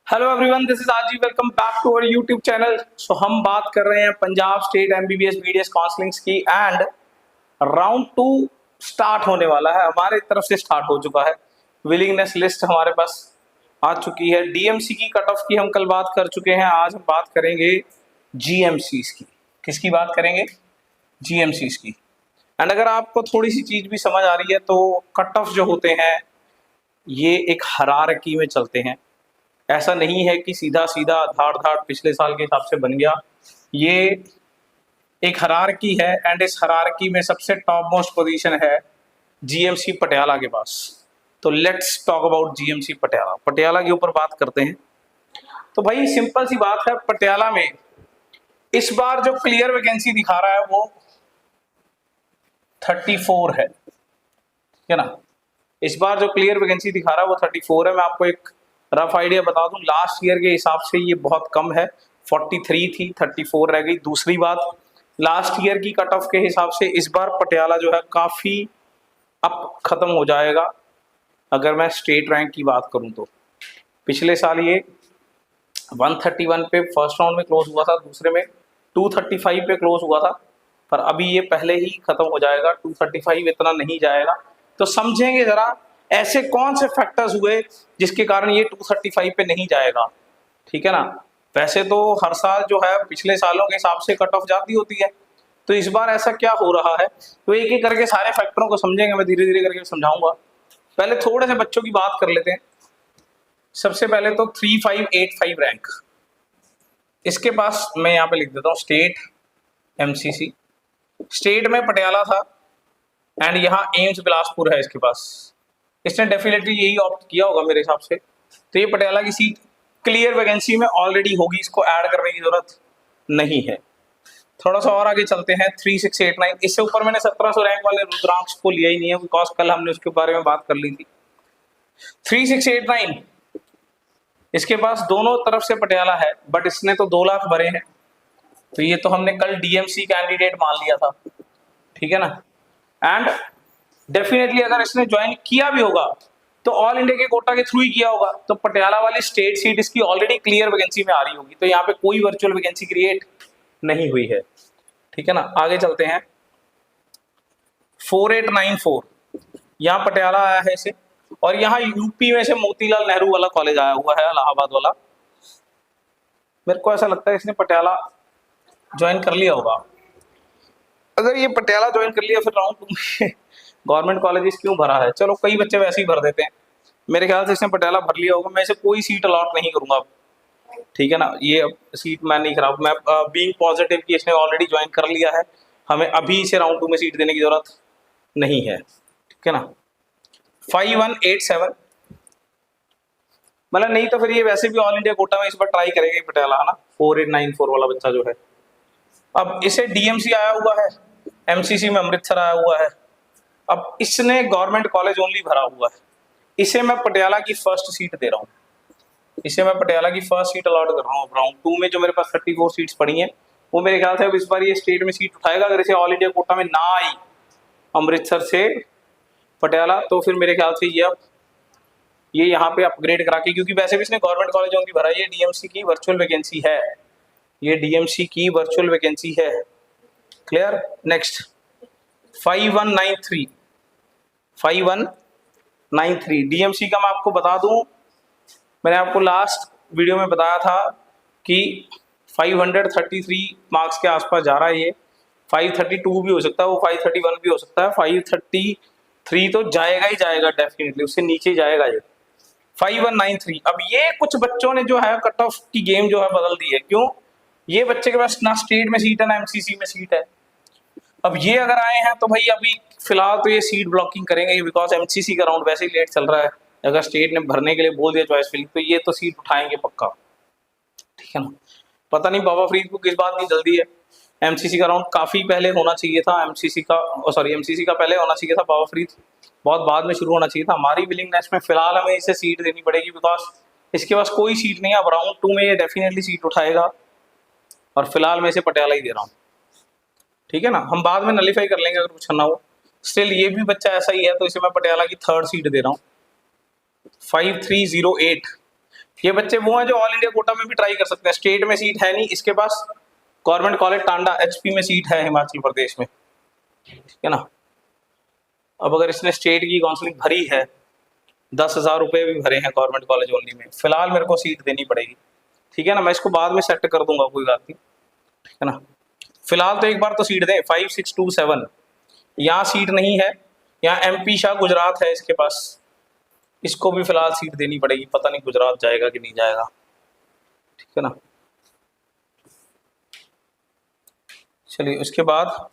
Hello everyone, this is Aaji. Welcome back to our YouTube channel. So हम बात कर रहे हैं Punjab state MBBS BDS counsellings की एंड राउंड 2 स्टार्ट होने वाला है। हमारे तरफ से स्टार्ट हो चुका है। विलिंगनेस लिस्ट हमारे पास आ चुकी है। डीएमसी की कट ऑफ की हम कल बात कर चुके हैं। आज हम बात करेंगे जीएमसीज की। किसकी बात करेंगे? जीएमसीज की। एंड अगर आपको थोड़ी सी चीज भी समझ आ रही है तो कट ऑफ जो होते हैं ये एक हायरार्की में चलते हैं। ऐसा नहीं है कि सीधा सीधा धाड़ धाड़ पिछले साल के हिसाब से बन गया। ये एक हायरार्की है एंड इस हायरार्की में सबसे टॉप मोस्ट पोजीशन है जीएमसी पटियाला के पास। तो let's talk about GMC Patiala. Patiala के ऊपर बात करते हैं। तो भाई सिंपल सी बात है, पटियाला में इस बार जो क्लियर वैकेंसी दिखा रहा है वो 34 है, ठीक है ना। इस बार जो क्लियर वैकेंसी दिखा रहा है वो 34 है। मैं आपको एक रफ आइडिया बता दूं, लास्ट ईयर के हिसाब से ये बहुत कम है। 43 थी, 34 रह गई। दूसरी बात, लास्ट ईयर की कट ऑफ के हिसाब से इस बार पटियाला जो है काफी अप खत्म हो जाएगा। अगर मैं स्टेट रैंक की बात करूं तो पिछले साल ये 131 पे फर्स्ट राउंड में क्लोज हुआ था, दूसरे में 235 पे क्लोज हुआ था, पर अभी ये पहले ही खत्म हो जाएगा। 235 इतना नहीं जाएगा। तो समझेंगे जरा ऐसे कौन से फैक्टर्स हुए जिसके कारण ये 235 पे नहीं जाएगा, ठीक है ना। वैसे तो हर साल जो है पिछले सालों के हिसाब से कट ऑफ जाती होती है, तो इस बार ऐसा क्या हो रहा है? तो एक एक करके सारे फैक्टरों को समझेंगे। मैं धीरे धीरे करके समझाऊंगा। पहले थोड़े से बच्चों की बात कर लेते हैं। सबसे पहले तो 3585 रैंक इसके पास, मैं यहाँ पे लिख देता हूँ स्टेट एमसीसी। स्टेट में पटियाला था एंड यहाँ एम्स बिलासपुर है इसके पास। इसने डेफिनेटली यही ऑप्ट किया होगा मेरे हिसाब से। तो ये पटियाला की सीट क्लियर वैकेंसी में ऑलरेडी होगी, इसको ऐड करने की जरूरत नहीं है। थोड़ा सा और आगे चलते हैं। 3689, इससे ऊपर मैंने 1700 रैंक वाले रुद्रांश को लिया ही नहीं है, बिकॉज कल हमने उसके बारे में बात कर ली थी। 3689 इसके पास दोनों तरफ से पटियाला है, बट इसने तो 2 लाख भरे हैं, तो ये तो हमने कल डीएमसी कैंडिडेट मान लिया था, ठीक है ना। एंड डेफिनेटली अगर इसने ज्वाइन किया भी होगा तो ऑल इंडिया के कोटा के थ्रू ही किया होगा, तो पटियाला वाली स्टेट सीट इसकी ऑलरेडी क्लियर वैकेंसी में आ रही होगी। तो यहाँ पे कोई वर्चुअल वैकेंसी क्रिएट नहीं हुई है, ठीक है ना। आगे चलते हैं। 4894 यहाँ पटियाला आया है इसे, और यहाँ यूपी में से मोतीलाल नेहरू वाला कॉलेज आया हुआ है, इलाहाबाद वाला। मेरे को ऐसा लगता है इसने पटियाला ज्वाइन कर लिया होगा। अगर ये पटियाला ज्वाइन कर लिया फिर राउंड 2 में गवर्नमेंट कॉलेजेस क्यों भरा है? चलो कई बच्चे वैसे ही भर देते हैं। मेरे ख्याल से इसने पटियाला भर लिया होगा। मैं इसे कोई सीट अलॉट नहीं करूंगा, ठीक है ना। ये सीट मैं नहीं खराब, मैं बीइंग पॉजिटिव कि इसने ऑलरेडी ज्वाइन कर लिया है, हमें अभी इसे राउंड 2 में सीट देने की जरूरत नहीं है, ठीक है ना। 5187 मतलब नहीं तो फिर ये वैसे भी ऑल इंडिया कोटा में इस बार ट्राई करेगा पटियाला, है ना। 4894 वाला बच्चा जो है, अब इसे डीएमसी आया हुआ है, एमसीसी में अमृतसर आया हुआ है। अब इसने गवर्नमेंट कॉलेज ओनली भरा हुआ है। इसे मैं पटियाला की फर्स्ट सीट दे रहा हूँ। इसे मैं पटियाला की फर्स्ट सीट अलॉट कर रहा हूँ। राउंड 2 में जो मेरे पास 34 सीट्स पड़ी हैं, वो मेरे ख्याल से अब इस बार ये स्टेट में सीट उठाएगा। अगर इसे ऑल इंडिया कोटा में ना आई अमृतसर से पटियाला, तो फिर मेरे ख्याल से ये यहाँ पे अपग्रेड करा के, क्योंकि वैसे भी इसने गवर्नमेंट कॉलेज ओनली भरा है, ये डीएमसी की वर्चुअल वैकेंसी है, ये डीएमसी की वर्चुअल वैकेंसी है। क्लियर। नेक्स्ट 5193 डीएमसी का मैं आपको बता दूं, मैंने आपको लास्ट वीडियो में बताया था कि 533 मार्क्स के आसपास जा रहा है ये। 532 भी हो सकता है, वो 531 भी हो सकता है। 533 तो जाएगा ही जाएगा डेफिनेटली, उससे नीचे जाएगा ये 5193। अब ये कुछ बच्चों ने जो है कट ऑफ की गेम जो है बदल दी है। क्यों? ये बच्चे के पास ना स्टेट में सीट है ना एमसीसी में सीट है। अब ये अगर आए हैं तो भाई अभी फिलहाल तो ये सीट ब्लॉकिंग करेंगे, बिकॉज एमसीसी का राउंड वैसे ही लेट चल रहा है। अगर स्टेट ने भरने के लिए बोल दिया चॉइस फिलिंग, तो ये तो सीट उठाएंगे पक्का, ठीक है ना। पता नहीं बाबा फरीद को किस बात की जल्दी है। एमसीसी का राउंड काफी पहले होना चाहिए था, एमसीसी का पहले होना चाहिए था। बाबा फरीद बहुत बाद में शुरू होना चाहिए था। हमारी विलिंगनेस में फिलहाल हमें इसे सीट देनी पड़ेगी, बिकॉज इसके पास कोई सीट नहीं है। अब राउंड 2 में ये डेफिनेटली सीट उठाएगा, और फिलहाल मैं इसे पटियाला ही दे रहा हूँ, ठीक है ना। हम बाद में नलीफाई कर लेंगे अगर कुछ ना हो। स्टिल ये भी बच्चा ऐसा ही है, तो इसे मैं पटियाला की 3rd सीट दे रहा हूँ। 5308 ये बच्चे वो हैं जो ऑल इंडिया कोटा में भी ट्राई कर सकते हैं। स्टेट में सीट है नहीं इसके पास, गवर्नमेंट कॉलेज टांडा एचपी में सीट है हिमाचल प्रदेश में, ठीक है ना। अब अगर इसने स्टेट की काउंसलिंग भरी है, 10,000 रुपये भी भरे हैं गवर्नमेंट कॉलेज ओनली में, फिलहाल मेरे को सीट देनी पड़ेगी, ठीक है ना। मैं इसको बाद में सेट कर दूंगा, कोई बात नहीं, ठीक है ना। फिलहाल तो एक बार तो सीट दें। 5627 यहाँ सीट नहीं है, यहाँ एमपी शाह गुजरात है इसके पास, इसको भी फिलहाल सीट देनी पड़ेगी। पता नहीं गुजरात जाएगा कि नहीं जाएगा, ठीक है ना। चलिए उसके बाद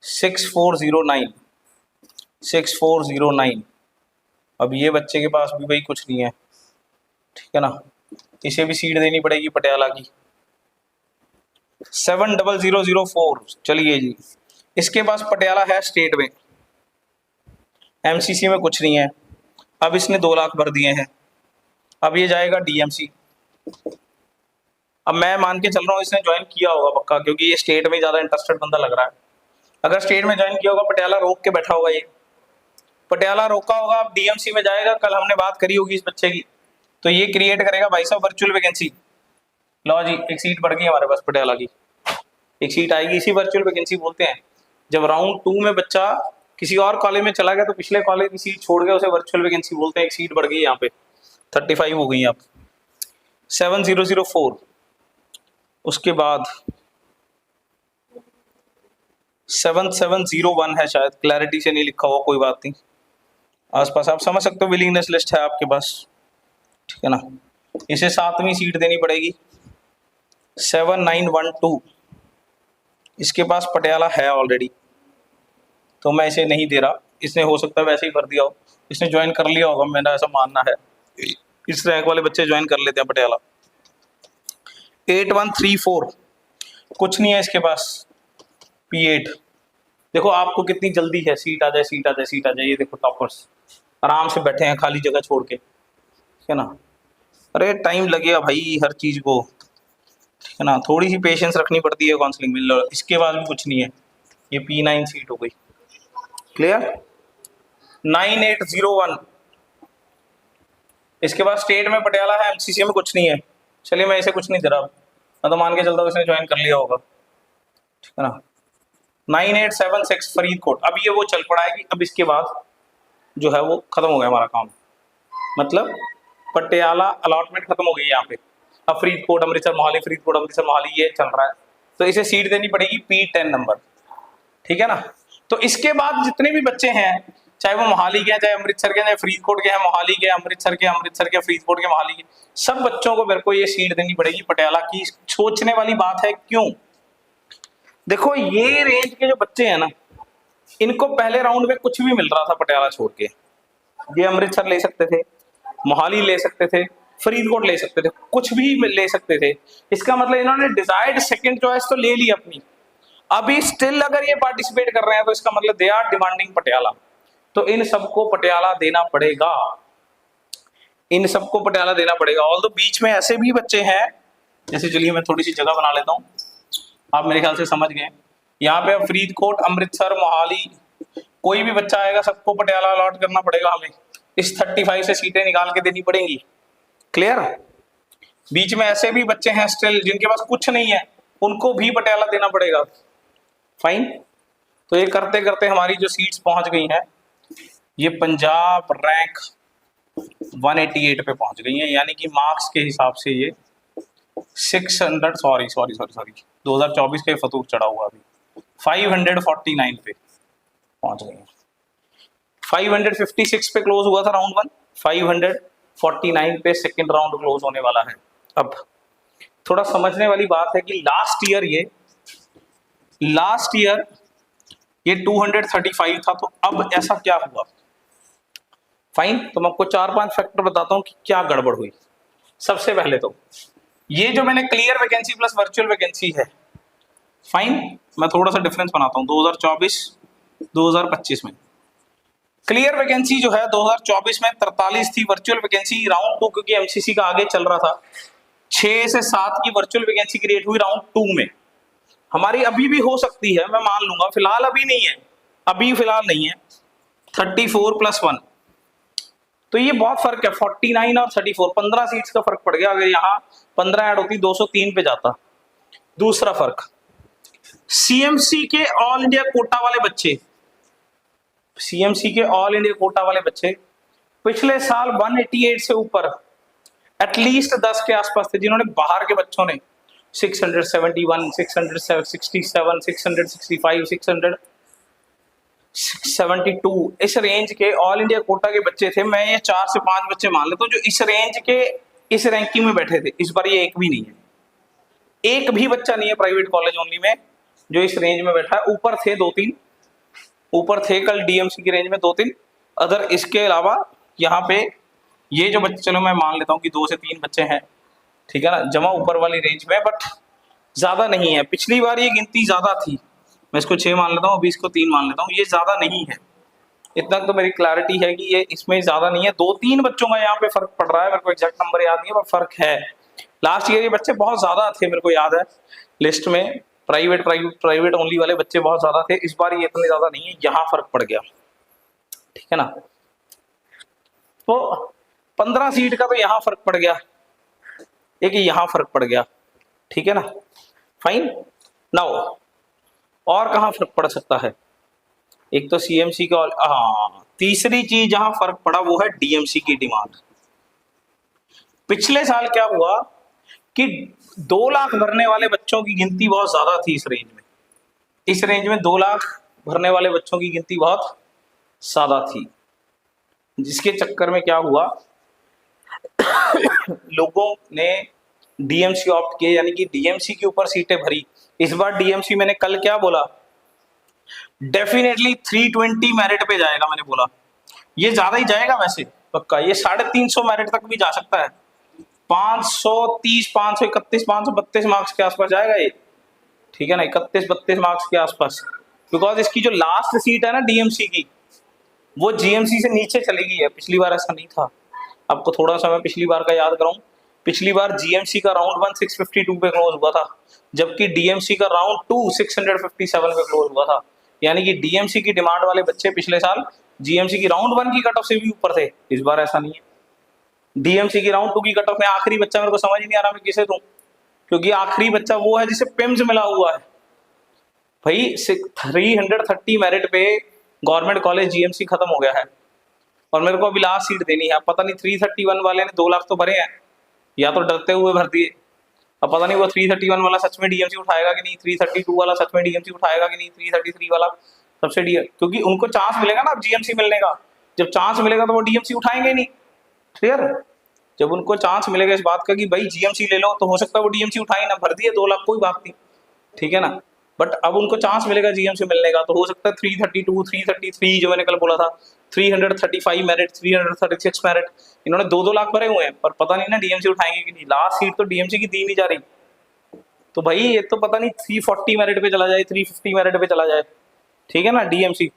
6409 अब ये बच्चे के पास भी भाई कुछ नहीं है, ठीक है ना। इसे भी सीट देनी पड़ेगी पटियाला की। 70004 चलिए जी, इसके पास पटियाला है स्टेट में, एमसीसी में कुछ नहीं है। अब इसने 2 लाख भर दिए हैं, अब ये जाएगा डीएमसी। अब मैं मान के चल रहा हूँ इसने ज्वाइन किया होगा पक्का, क्योंकि ये स्टेट में ज्यादा इंटरेस्टेड बंदा लग रहा है। अगर स्टेट में ज्वाइन किया होगा, पटियाला रोक के बैठा होगा, ये पटियाला रोका होगा, अब डीएमसी में जाएगा। कल हमने बात करी होगी इस बच्चे की, तो ये क्रिएट करेगा भाई साहब वर्चुअल वैकेंसी। लो जी, एक सीट बढ़ गई हमारे पास पटियाला की, एक सीट आएगी। इसी वर्चुअल वैकेंसी बोलते हैं। जब राउंड 2 में बच्चा किसी और कॉलेज में चला गया तो पिछले कॉलेज की सीट छोड़ गया, उसे वर्चुअल वैकेंसी बोलते हैं। एक सीट बढ़ गई यहाँ पे, 35 हो गई अब। 7004 उसके बाद 7701 है, शायद क्लैरिटी से नहीं लिखा हुआ, कोई बात नहीं। आसपास आप समझ सकते हो, विलिंगनेस लिस्ट है आपके पास, ठीक है ना। इसे 7वीं सीट देनी पड़ेगी। 7912 इसके पास पटियाला है ऑलरेडी, तो मैं इसे नहीं दे रहा। इसने हो सकता है वैसे ही भर दिया हो, इसने ज्वाइन कर लिया होगा, मेरा ऐसा मानना है। इस रैंक वाले बच्चे ज्वाइन कर लेते हैं पटियाला। 8134 कुछ नहीं है इसके पास। P8 देखो आपको कितनी जल्दी है, सीट आ जाए, सीट आ जाए, सीट आ जाए। ये देखो टॉपर्स आराम से बैठे हैं खाली जगह छोड़ के, ठीक है ना। अरे टाइम लगेगा भाई हर चीज को, ठीक है ना। थोड़ी सी पेशेंस रखनी पड़ती है काउंसलिंग में। इसके बाद भी कुछ नहीं है, ये P9 सीट हो गई। क्लियर। 9801 इसके बाद स्टेट में पटियाला है, एमसीसी में कुछ नहीं है। चलिए मैं इसे कुछ नहीं दे रहा, मैं तो मान के चलता हूँ इसने ज्वाइन कर लिया होगा, ठीक है ना। 9876 फरीदकोट, अब ये वो चल पड़ा है कि अब इसके बाद जो है वो खत्म हो गया हमारा काम, मतलब पटियाला अलॉटमेंट खत्म हो गई यहाँ पे। अब फरीदकोट अमृतसर मोहाली, फरीदकोट अमृतसर मोहाली ये चल रहा है, तो इसे सीट देनी पड़ेगी P10 नंबर, ठीक है ना। तो इसके बाद जितने भी बच्चे हैं, चाहे वो मोहाली के, चाहे अमृतसर के, चाहे फरीदकोट के हैं, मोहाली के, अमृतसर के, फरीदकोट के, मोहाली के, सब बच्चों को मेरे को ये सीट देनी पड़ेगी पटियाला की। सोचने वाली बात है, क्यों? देखो ये रेंज के जो बच्चे हैं ना, इनको पहले राउंड में कुछ भी मिल रहा था पटियाला छोड़ के। ये अमृतसर ले सकते थे, मोहाली ले सकते थे, फरीदकोट ले सकते थे, कुछ भी ले सकते थे। इसका मतलब इन्होंने डिजायर्ड सेकंड चॉइस तो ले ली अपनी। अभी स्टिल अगर ये पार्टिसिपेट कर रहे हैं तो इसका मतलब दे आर डिमांडिंग पटियाला, तो इन सबको पटियाला देना पड़ेगा, इन सबको पटियाला देना पड़ेगा। ऑल दो बीच में ऐसे भी बच्चे हैं, जैसे चलिए मैं थोड़ी सी जगह बना लेता हूँ, आप मेरे ख्याल से समझ गए। यहाँ पे अब फरीदकोट, अमृतसर, मोहाली, कोई भी बच्चा आएगा सबको पटियाला अलॉट करना पड़ेगा हमें। इस 35 से सीटें निकाल के देनी पड़ेंगी। क्लियर। बीच में ऐसे भी बच्चे हैं स्टिल जिनके पास कुछ नहीं है, उनको भी पटियाला देना पड़ेगा। फाइन। तो ये करते करते हमारी जो सीट्स पहुंच गई हैं, ये पंजाब रैंक 188 पे पहुंच गई हैं, यानी कि मार्क्स के हिसाब से ये 600 सॉरी 2024 का फतूक चढ़ा हुआ अभी 549 पे पहुंच गई हैं। 556 पे क्लोज हुआ था राउंड 1, 549 पे सेकेंड राउंड क्लोज होने वाला है। अब थोड़ा समझने वाली बात है कि लास्ट ईयर ये 235 था, तो अब ऐसा क्या हुआ। फाइन। तो मैं आपको 4-5 फैक्टर बताता हूं कि क्या गड़बड़ हुई। सबसे पहले तो ये जो मैंने clear vacancy plus virtual vacancy है, फाइन, मैं थोड़ा सा डिफरेंस बनाता हूं 2024-2025 में। क्लियर वैकेंसी जो है 2024 में 43 थी, वर्चुअल वैकेंसी राउंड 2 क्योंकि एमसीसी का आगे चल रहा था, 6 से 7 की वर्चुअल वैकेंसी क्रिएट हुई राउंड 2 में। हमारी अभी भी हो सकती है, मैं मान लूंगा, फिलहाल अभी नहीं है, 34 + 1 तो ये बहुत फर्क है, 49 और 34, 15 सीट्स का फर्क पड़ गया। अगर यहाँ 15 ऐड होती 203 पे जाता। दूसरा फर्क, सीएमसी के ऑल इंडिया कोटा वाले बच्चे, सीएमसी के ऑल इंडिया कोटा वाले बच्चे पिछले साल 188 से ऊपर एटलीस्ट 10 के आसपास थे, जिन्होंने बाहर के बच्चों ने 671, 667, 665, 672 इस रेंज के ऑल इंडिया कोटा के बच्चे थे। मैं ये 4 से 5 बच्चे मान लेता हूँ जो इस रेंज के इस रैंकिंग में बैठे थे। इस बार ये एक भी नहीं है, एक भी बच्चा नहीं है प्राइवेट कॉलेज ओनली में जो इस रेंज में बैठा है। ऊपर थे 2-3, ऊपर थे कल डीएमसी की रेंज में 2-3 अदर। इसके अलावा यहाँ पे ये जो बच्चे, चलो मैं मान लेता हूँ कि 2 से 3 बच्चे हैं, ठीक है ना, जमा ऊपर वाली रेंज में, बट ज्यादा नहीं है। पिछली बार ये गिनती ज्यादा थी, मैं इसको 6 मान लेता हूँ, अभी इसको 3 मान लेता हूँ, ये ज्यादा नहीं है। इतना तो मेरी क्लैरिटी है कि ये इसमें ज्यादा नहीं है। 2-3 बच्चों का यहाँ पे फर्क पड़ रहा है, मेरे को एग्जैक्ट नंबर याद नहीं है, पर फर्क है। लास्ट ईयर ये बच्चे बहुत ज्यादा थे, मेरे को याद है लिस्ट में प्राइवेट ओनली वाले बच्चे बहुत ज्यादा थे। इस बार ये इतने ज्यादा नहीं है, यहाँ फर्क पड़ गया, ठीक है ना। तो 15 सीट का तो यहाँ फर्क पड़ गया, एक यहाँ फर्क पड़ गया, ठीक है ना, फाइन। नाउ और कहाँ फर्क पड़ सकता है? एक तो सीएमसी का, हाँ, तीसरी चीज जहां फर्क पड़ा वो है डीएमसी की डिमांड। पिछले साल क्या हुआ कि 2 लाख भरने वाले बच्चों की गिनती बहुत ज्यादा थी इस रेंज में। इस रेंज में 2 लाख भरने वाले बच्चों की गिनती बहुत ज्यादा थी, जिसके चक्कर में क्या हुआ लोगों ने डीएमसी ऑप्ट किए, यानी कि डीएमसी के ऊपर सीटें भरी। इस बार डीएमसी, मैंने कल क्या बोला, डेफिनेटली 320 मेरिट पे जाएगा। मैंने बोला ये ज्यादा ही जाएगा वैसे, पक्का ये 350 मेरिट तक भी जा सकता है। 530, 531, 532 मार्क्स के आसपास जाएगा ये, ठीक है ना, 31-32 मार्क्स के आसपास। बिकॉज इसकी जो लास्ट सीट है ना डीएमसी की, वो जीएमसी से नीचे चली गई है। पिछली बार ऐसा नहीं था। आपको थोड़ा सा मैं पिछली बार का याद कराऊं, पिछली बार जीएमसी का राउंड 1 652 पे क्लोज हुआ था, जबकि डीएमसी का राउंड 2 657 पे क्लोज हुआ था। यानी कि डीएमसी की डिमांड वाले बच्चे पिछले साल जीएमसी की राउंड 1 की कट ऑफ से भी ऊपर थे। इस बार ऐसा नहीं है। डीएमसी की राउंड 2 की कट ऑफ में आखिरी बच्चा, मेरे को समझ ही नहीं आ रहा मैं किसे दूं, क्योंकि आखिरी बच्चा वो है जिसे पिम्स मिला हुआ है। भाई 330 मेरिट पे गवर्नमेंट कॉलेज जीएमसी खत्म हो गया है और मेरे को अभी लास्ट सीट देनी है। पता नहीं 331 वाले ने 2 लाख तो भरे हैं, या तो डरते हुए भर दिए। अब पता नहीं वो 331 वाला सच में डीएमसी उठाएगा कि नहीं, 332 वाला सच में डीएमसी उठाएगा कि नहीं, 333 वाला सबसे क्योंकि उनको चांस मिलेगा ना अब जीएमसी मिलने का। जब चांस मिलेगा तो वो डीएमसी उठाएंगे नहीं, क्लियर। जब उनको चांस मिलेगा इस बात का कि भाई जीएमसी ले लो, तो हो सकता है वो डीएमसी उठाए ना, भर दिए 2 लाख, कोई बात नहीं, ठीक है ना। बट अब उनको चांस मिलेगा जीएमसी मिलने का, तो हो सकता है 332, 333 जो मैंने कल बोला था, 335 मेरिट, 336 मेरिट, इन्होंने 2-2 लाख भरे हुए हैं, पर पता नहीं ना डीएमसी उठाएंगे कि नहीं। लास्ट सीट तो डीएमसी की दी नहीं जा रही, तो भाई ये तो पता नहीं 340 मेरिट पे चला जाए, 350 मेरिट पे चला जाए, ठीक है ना डीएमसी,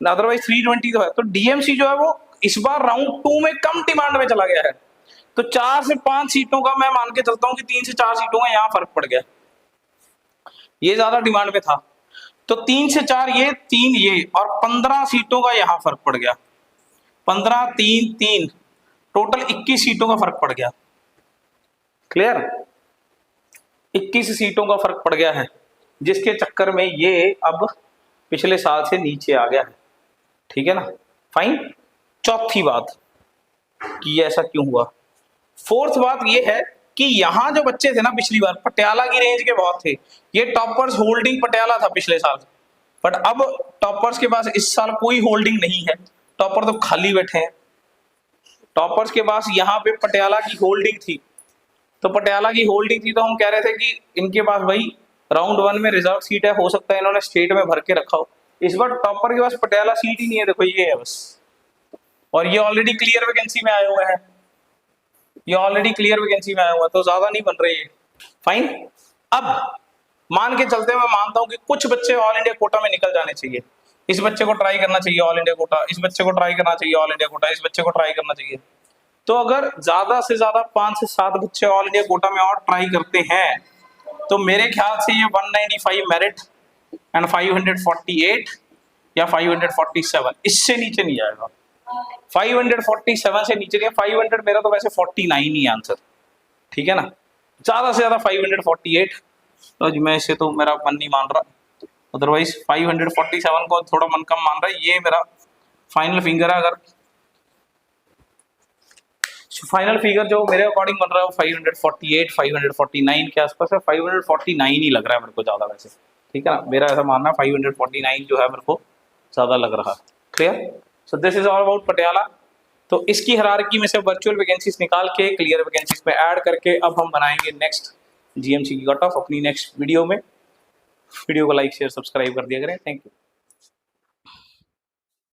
अदरवाइज 320 तो है। तो डीएमसी जो है वो इस बार राउंड 2 में कम डिमांड में चला गया है। तो 4 से 5 सीटों का मैं मान के चलता हूं कि 3 से 4 सीटों का यहाँ फर्क पड़ गया, ये ज्यादा डिमांड में था। तो 3 से 4 ये, 3 ये, और 15 सीटों का यहाँ फर्क पड़ गया। 15, 3, 3, टोटल 21 सीटों का फर्क पड़ गया, क्लियर। 21 सीटों का फर्क पड़ गया है, जिसके चक्कर में ये अब पिछले साल से नीचे आ गया है, ठीक है ना, फाइन। चौथी बात कि ऐसा क्यों हुआ। फोर्थ बात ये है कि यहाँ जो बच्चे थे ना पिछली बार, पटियाला की रेंज के बहुत थे। ये टॉपर्स होल्डिंग पटियाला था पिछले साल, बट अब टॉपर्स के पास इस साल कोई होल्डिंग नहीं है। टॉपर तो खाली बैठे हैं। टॉपर्स के पास यहाँ पे पटियाला की होल्डिंग थी, तो पटियाला की होल्डिंग थी, तो हम कह रहे थे कि इनके पास भाई राउंड 1 में रिजर्व सीट है, हो सकता है इन्होंने स्टेट में भर के रखा हो। इस बार टॉपर के पास पटियाला सीट ही नहीं है, देखो ये है बस। और ये ऑलरेडी क्लियर वैकेंसी में आए हुए हैं, ये ऑलरेडी क्लियर वैकेंसी में आया हुआ है, तो ज्यादा नहीं बन रही है, फाइन। अब मान के चलते हुए मैं मानता हूं कि कुछ बच्चे ऑल इंडिया कोटा में निकल जाने चाहिए। इस बच्चे को ट्राई करना चाहिए ऑल इंडिया कोटा, इस बच्चे को ट्राई करना चाहिए ऑल इंडिया कोटा, इस बच्चे को ट्राई करना चाहिए। तो अगर ज्यादा से ज्यादा 5 से 7 बच्चे ऑल इंडिया कोटा में और ट्राई करते हैं, तो मेरे ख्याल से ये 195 मेरिट एंड 548 या 547, इससे नीचे नहीं जाएगा। 547 से नीचे नहीं, 500 मेरा तो वैसे 49 ही आंसर, ठीक है ना, ज्यादा से ज्यादा 548, तो मैं इसे तो मेरा मन नहीं मान रहा, अदरवाइज 547 को थोड़ा मन कम मान रहा है, ये मेरा फाइनल फिंगर है। अगर फाइनल फिगर जो मेरे अकॉर्डिंग बन रहा है वो 548 549 के आसपास है, 549 ही लग रहा है मेरे को ज्यादा वैसे, ठीक है ना, मेरा ऐसा मानना है 549 जो है मेरे को ज्यादा लग रहा है। Clear, so this is all about Patiala. तो इसकी हायरार्की में से वर्चुअल वैकेंसीज निकाल के क्लियर वैकेंसीज में ऐड करके अब हम बनाएंगे नेक्स्ट जीएमसी की कट ऑफ अपनी नेक्स्ट वीडियो में। वीडियो को लाइक शेयर सब्सक्राइब कर दिया करें। Thank you.